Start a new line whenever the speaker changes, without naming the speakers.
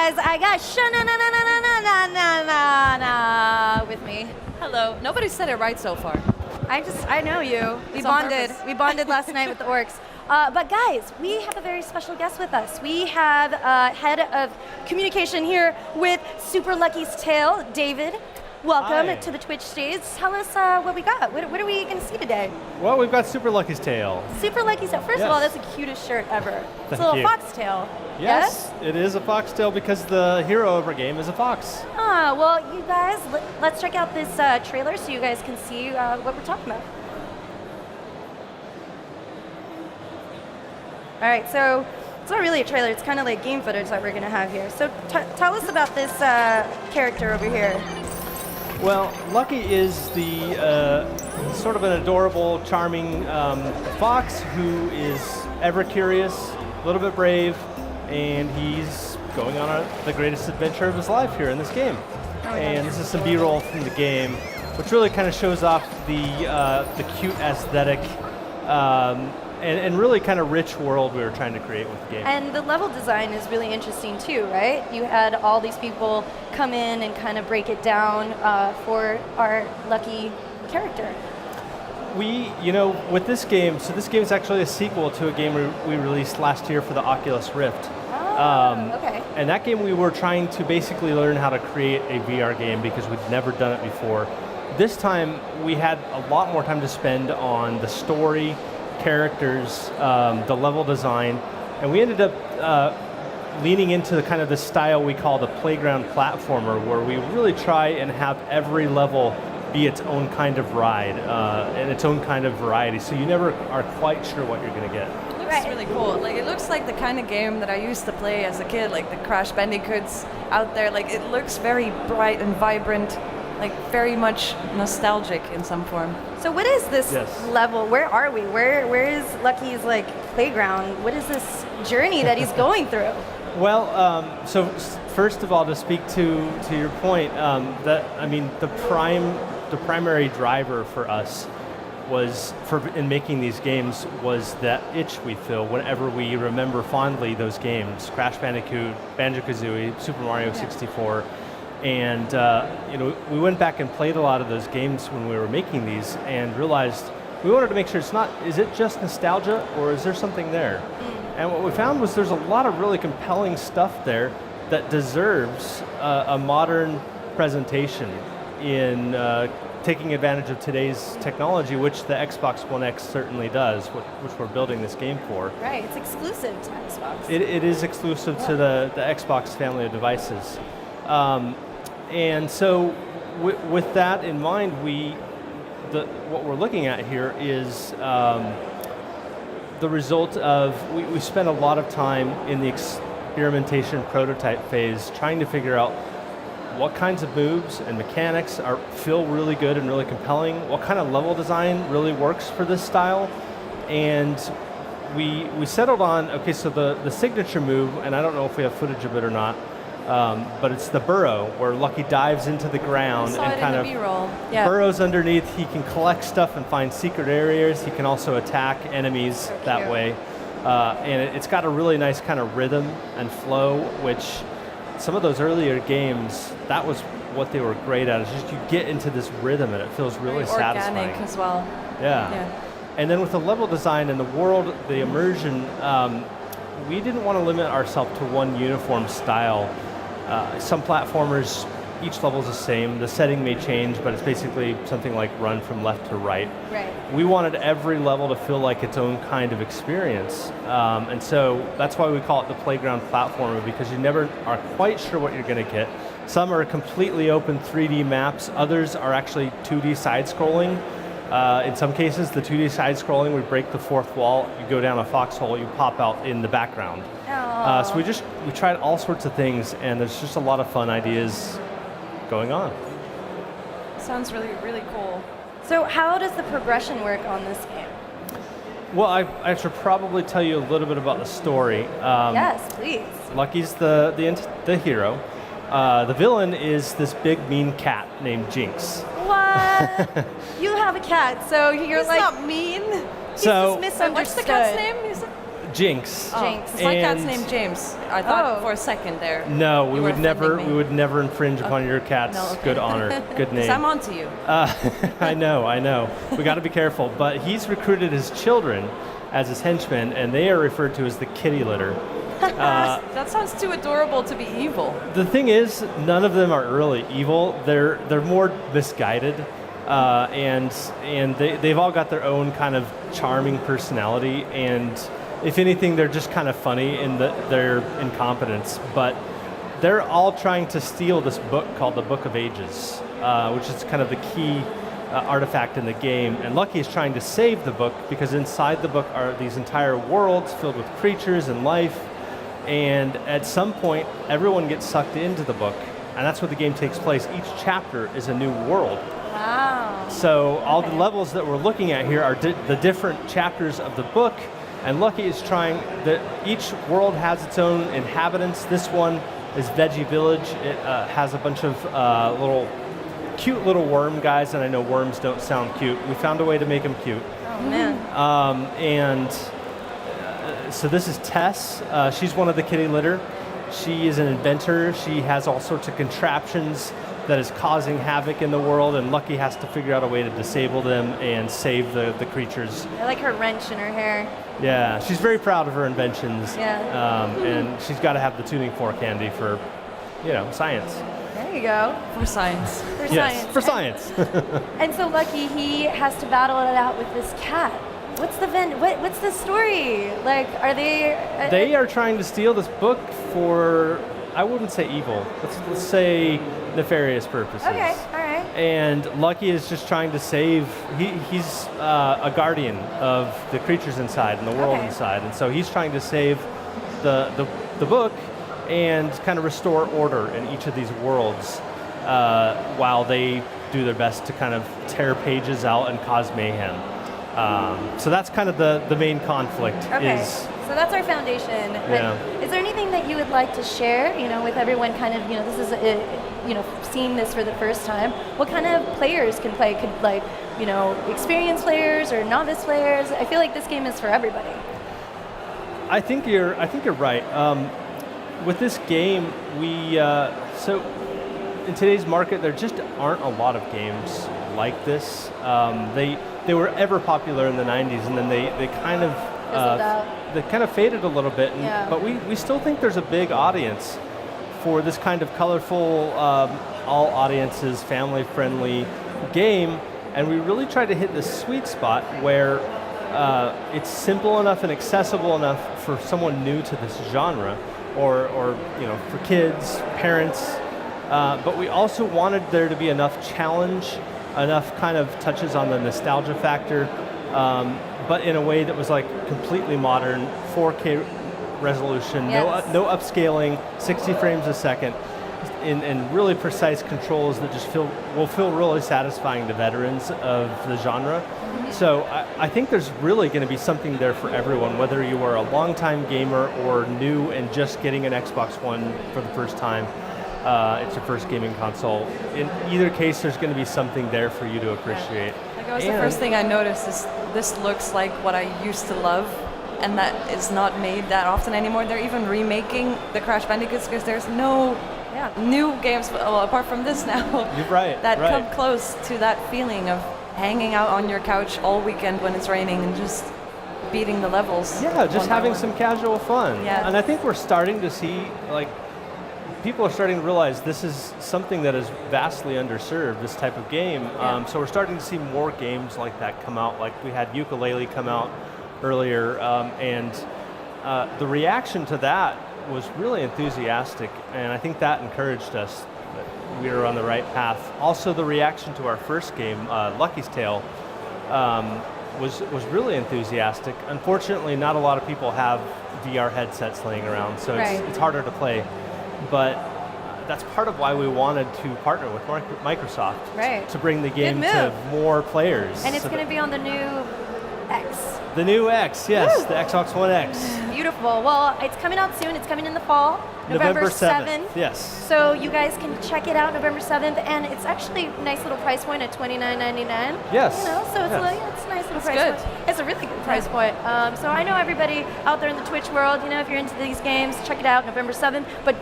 guys, I got Sha-na-na-na-na-na-na-na with me.
Hello. Nobody said it right so far.
I know you. We
It's on
bonded.
purpose.
We bonded last night with the orcs. But guys, we have a very special guest with us. We have head of communication here with Super Lucky's Tale, David. Welcome
Hi.
to the Twitch stage. Tell us what we got. What are we going to see today?
Well, we've got Super Lucky's Tale.
Super Lucky's Tale. First of
Yes.
all, that's the cutest shirt ever. It's
Thank
a little
you.
foxtail.
Yes, it is a foxtail because the hero of our game is a fox.
Ah, well, you guys, let's check out this trailer so you guys can see what we're talking about. All right, so it's not really a trailer. It's kind of like game footage that we're going to have here. So tell us about this character over here.
Well, Lucky is the sort of an adorable, charming fox who is ever curious, a little bit brave, and he's going on the greatest adventure of his life here in this game. And this is some B-roll from the game, which really kind of shows off the cute aesthetic and really kind of rich world we were trying to create with the game.
And the level design is really interesting too, right? You had all these people come in and kind of break it down for our Lucky character.
With this game, so this game is actually a sequel to a game we released last year for the Oculus Rift.
Okay.
And that game we were trying to basically learn how to create a VR game because we'd never done it before. This time we had a lot more time to spend on the story, characters, the level design, and we ended up leaning into the kind of the style we call the playground platformer, where we really try and have every level be its own kind of ride and its own kind of variety, so you never are quite sure what you're going to get.
It looks really cool. Like, it looks like the kind of game that I used to play as a kid, like the Crash Bandicoots out there. Like, it looks very bright and vibrant, like very much nostalgic in some form.
So what is this
Yes.
level? Where are we? Where is Lucky's like playground? What is this journey that he's going through?
Well, so first of all, to speak to your point, the primary driver for us in making these games was that itch we feel whenever we remember fondly those games: Crash Bandicoot, Banjo-Kazooie, Super Mario 64, and we went back and played a lot of those games when we were making these, and realized we wanted to make sure is it just nostalgia or is there something there? And what we found was there's a lot of really compelling stuff there that deserves a modern presentation in taking advantage of today's technology, which the Xbox One X certainly does, which we're building this game for.
Right, it's exclusive to Xbox.
It is exclusive to the Xbox family of devices. And so with that in mind, what we're looking at here is the result of, we spent a lot of time in the experimentation prototype phase trying to figure out what kinds of moves and mechanics feel really good and really compelling, what kind of level design really works for this style, and we settled on, okay, so the signature move, and I don't know if we have footage of it or not, but it's the burrow, where Lucky dives into the ground and kind of burrows underneath. He can collect stuff and find secret areas. He can also attack enemies that way. And it's got a really nice kind of rhythm and flow, which some of those earlier games, that was what they were great at. It's just you get into this rhythm and it feels really satisfying.
Organic as well.
Yeah. And then with the level design and the world, the immersion, we didn't want to limit ourselves to one uniform style. Some platformers, each level is the same. The setting may change, but it's basically something like run from left to right.
Right.
We wanted every level to feel like its own kind of experience. And so that's why we call it the playground platformer, because you never are quite sure what you're going to get. Some are completely open 3D maps. Others are actually 2D side-scrolling. In some cases, the 2D side-scrolling, we break the fourth wall, you go down a foxhole, you pop out in the background. So we tried all sorts of things, and there's just a lot of fun ideas going on.
Sounds really, really cool.
So how does the progression work on this game?
Well, I should probably tell you a little bit about the story.
Yes, please.
Lucky's the hero. The villain is this big mean cat named Jinx.
What? You have a cat, so you're
It's
like
not mean.
he's just misunderstood.
What's the cat's name?
Jinx.
Jinx.
My cat's
And-
named James. I thought
Oh.
for a second there.
No, we
you were
would never.
offending me.
We would never infringe upon your cat's
No, okay.
good honor, good
'Cause
name.
I'm onto you.
I know. We got to be careful. But he's recruited his children as his henchmen, and they are referred to as the kitty litter.
That sounds too adorable to be evil.
The thing is, none of them are really evil. They're more misguided, and they've all got their own kind of charming personality. And if anything, they're just kind of funny in their incompetence. But they're all trying to steal this book called the Book of Ages, which is kind of the key artifact in the game. And Lucky is trying to save the book because inside the book are these entire worlds filled with creatures and life. And at some point, everyone gets sucked into the book, and that's where the game takes place. Each chapter is a new world.
Wow.
So all the levels that we're looking at here are the different chapters of the book, and Lucky is trying that each world has its own inhabitants. This one is Veggie Village. It has a bunch of cute little worm guys, and I know worms don't sound cute. We found a way to make them cute.
Oh man.
So this is Tess. She's one of the kitty litter. She is an inventor. She has all sorts of contraptions that is causing havoc in the world, and Lucky has to figure out a way to disable them and save the creatures.
I like her wrench in her hair.
Yeah, she's very proud of her inventions.
Yeah.
And she's got to have the tuning fork handy for, science.
There you go.
For science.
For
Yes,
science.
for science.
And so Lucky, he has to battle it out with this cat. What's the story? Like, are they?
They are trying to steal this book for, I wouldn't say evil. Let's say nefarious purposes.
Okay, all right.
And Lucky is just trying to save. He's a guardian of the creatures inside and the world
Okay.
inside, and so he's trying to save the book and kind of restore order in each of these worlds, while they do their best to kind of tear pages out and cause mayhem. So that's kind of the main conflict.
Okay.
Is
So that's our foundation. But
Yeah.
is there anything that you would like to share, with everyone kind of, this is, seeing this for the first time? What kind of players can play? Could experienced players or novice players? I feel like this game is for everybody.
I think you're right. With this game, so in today's market, there just aren't a lot of games like this. They were ever popular in the 90s, and then they kind of
Fizzled out.
they kind of faded a little bit.
Yeah.
But we still think there's a big audience for this kind of colorful, all audiences, family-friendly game, and we really try to hit this sweet spot where it's simple enough and accessible enough for someone new to this genre, or for kids, parents. But we also wanted there to be enough challenge, enough kind of touches on the nostalgia factor, but in a way that was like completely modern, 4K resolution,
Yes.
no upscaling, 60 frames a second, and really precise controls that just will feel really satisfying to veterans of the genre. So I think there's really going to be something there for everyone, whether you are a longtime gamer or new and just getting an Xbox One for the first time. It's your first gaming console. In either case, there's going to be something there for you to appreciate.
Like that was the first thing I noticed is this looks like what I used to love, and that is not made that often anymore. They're even remaking the Crash Bandicoots because there's no new games apart from this now.
You're right.
that
right.
come close to that feeling of hanging out on your couch all weekend when it's raining and just beating the levels.
Yeah, just
one by
having
one.
some casual fun.
Yeah.
And I think we're starting to see, people are starting to realize this is something that is vastly underserved, this type of game.
Yeah.
So we're starting to see more games like that come out. Like we had Ukulele come out earlier, and the reaction to that was really enthusiastic, and I think that encouraged us that we were on the right path. Also, the reaction to our first game, Lucky's Tale, was really enthusiastic. Unfortunately, not a lot of people have VR headsets laying around, so
Right.
it's harder to play. But that's part of why we wanted to partner with Microsoft
Right.
to bring the game
Good
to
move.
more players.
And it's
So
going to be on the new X.
The new X, yes,
Woo!
the Xbox One X.
Beautiful. Well, it's coming out soon. It's coming in the fall, November 7th.
Yes.
So you guys can check it out November 7th, and it's actually a nice little price point at $29.99.
Yes.
You know, so it's,
Yes.
it's a nice little
It's
price
good.
point. It's a really good price point. So I know everybody out there in the Twitch world, you know, if you're into these games, check it out November 7th. But